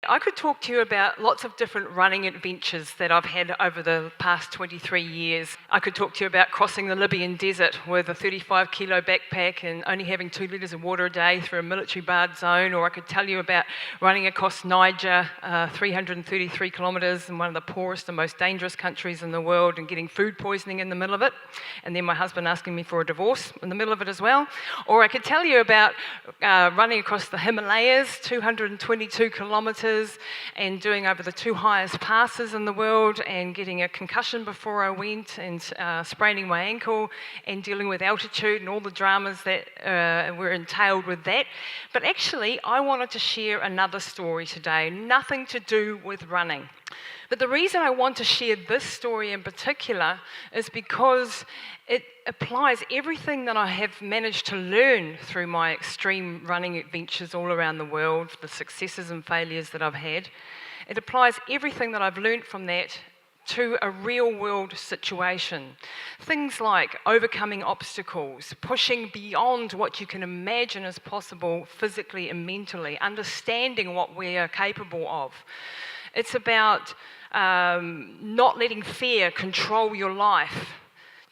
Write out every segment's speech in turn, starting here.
I could talk to you about lots of different running adventures that I've had over the past 23 years. I could talk to you about crossing the Libyan desert with a 35-kilo backpack and only having 2 litres of water a day through a military barred zone, or I could tell you about running across Niger, 333 kilometres in one of the poorest and most dangerous countries in the world, and getting food poisoning in the middle of it, and then my husband asking me for a divorce in the middle of it as well. Or I could tell you about running across the Himalayas, 222 kilometres, and doing over the 2 highest passes in the world, and getting a concussion before I went, and spraining my ankle, and dealing with altitude and all the dramas that were entailed with that. But actually, I wanted to share another story today, nothing to do with running. But the reason I want to share this story in particular is because it applies everything that I have managed to learn through my extreme running adventures all around the world, the successes and failures that I've had. It applies everything that I've learned from that to a real-world situation. Things like overcoming obstacles, pushing beyond what you can imagine is possible physically and mentally, understanding what we are capable of. It's about not letting fear control your life,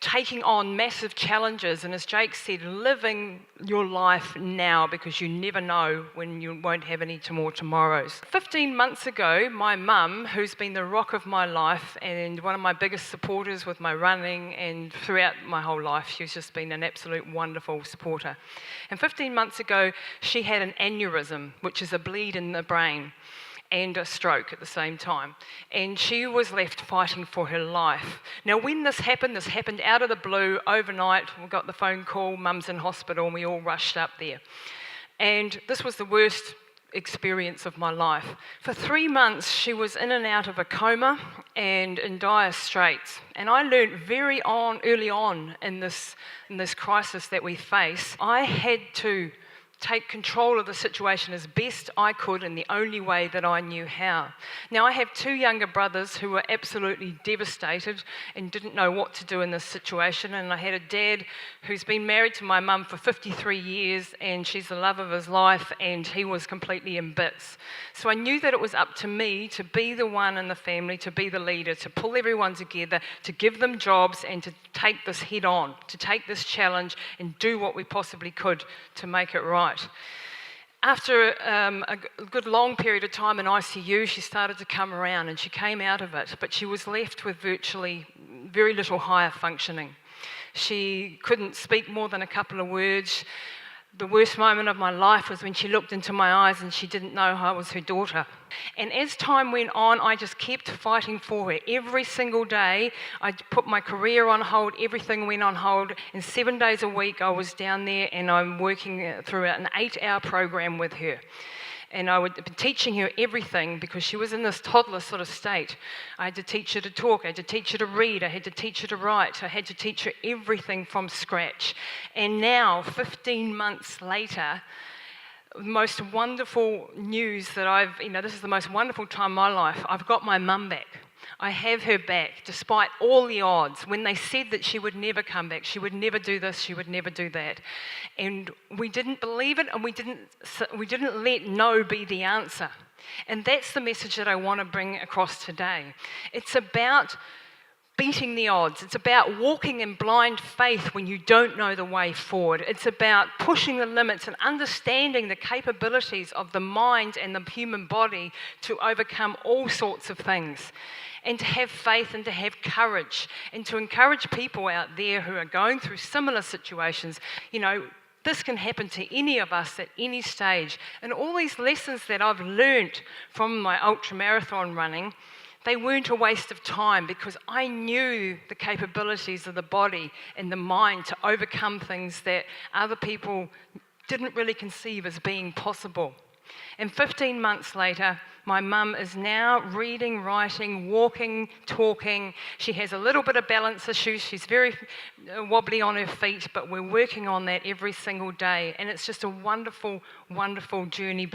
taking on massive challenges, and as Jake said, living your life now, because you never know when you won't have any more tomorrows. 15 months ago, my mum, who's been the rock of my life and one of my biggest supporters with my running and throughout my whole life, she's just been an absolute wonderful supporter. And 15 months ago, she had an aneurysm, which is a bleed in the brain, and a stroke at the same time. And she was left fighting for her life. Now, when this happened out of the blue, overnight. We got the phone call, Mum's in hospital, and we all rushed up there. And this was the worst experience of my life. For 3 months, she was in and out of a coma and in dire straits. And I learned early on in this crisis that we face, I had to take control of the situation as best I could in the only way that I knew how. Now, I have 2 younger brothers who were absolutely devastated and didn't know what to do in this situation, and I had a dad who's been married to my mum for 53 years, and she's the love of his life, and he was completely in bits. So I knew that it was up to me to be the one in the family, to be the leader, to pull everyone together, to give them jobs, and to take this head on, to take this challenge and do what we possibly could to make it right. After a good long period of time in ICU, she started to come around, and she came out of it, but she was left with virtually very little higher functioning. She couldn't speak more than a couple of words. The worst moment of my life was when she looked into my eyes and she didn't know I was her daughter. And as time went on, I just kept fighting for her. Every single day, I put my career on hold, everything went on hold, and 7 days a week I was down there, and I'm working through an 8-hour program with her. And I would be teaching her everything because she was in this toddler sort of state. I had to teach her to talk, I had to teach her to read, I had to teach her to write, I had to teach her everything from scratch. And now, 15 months later, the most wonderful news that this is the most wonderful time of my life. I've got my mum back. I have her back, despite all the odds. When they said that she would never come back, she would never do this, she would never do that. And we didn't believe it, and we didn't let no be the answer. And that's the message that I want to bring across today. It's about beating the odds. It's about walking in blind faith when you don't know the way forward. It's about pushing the limits and understanding the capabilities of the mind and the human body to overcome all sorts of things. And to have faith and to have courage, and to encourage people out there who are going through similar situations. You know, this can happen to any of us at any stage. And all these lessons that I've learnt from my ultramarathon running, they weren't a waste of time, because I knew the capabilities of the body and the mind to overcome things that other people didn't really conceive as being possible. And 15 months later, my mum is now reading, writing, walking, talking. She has a little bit of balance issues. She's very wobbly on her feet, but we're working on that every single day. And it's just a wonderful, wonderful journey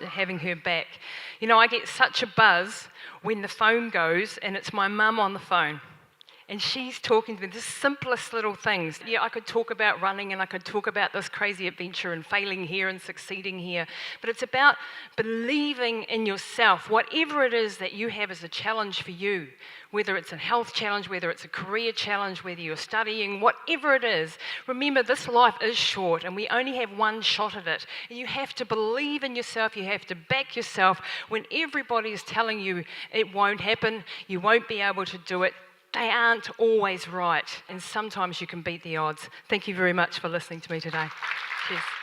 having her back. You know, I get such a buzz when the phone goes and it's my mum on the phone. And she's talking to me the simplest little things. Yeah, I could talk about running and I could talk about this crazy adventure and failing here and succeeding here, but it's about believing in yourself, whatever it is that you have as a challenge for you, whether it's a health challenge, whether it's a career challenge, whether you're studying, whatever it is. Remember, this life is short and we only have one shot at it. And you have to believe in yourself, you have to back yourself when everybody is telling you it won't happen, you won't be able to do it. They aren't always right, and sometimes you can beat the odds. Thank you very much for listening to me today. Cheers.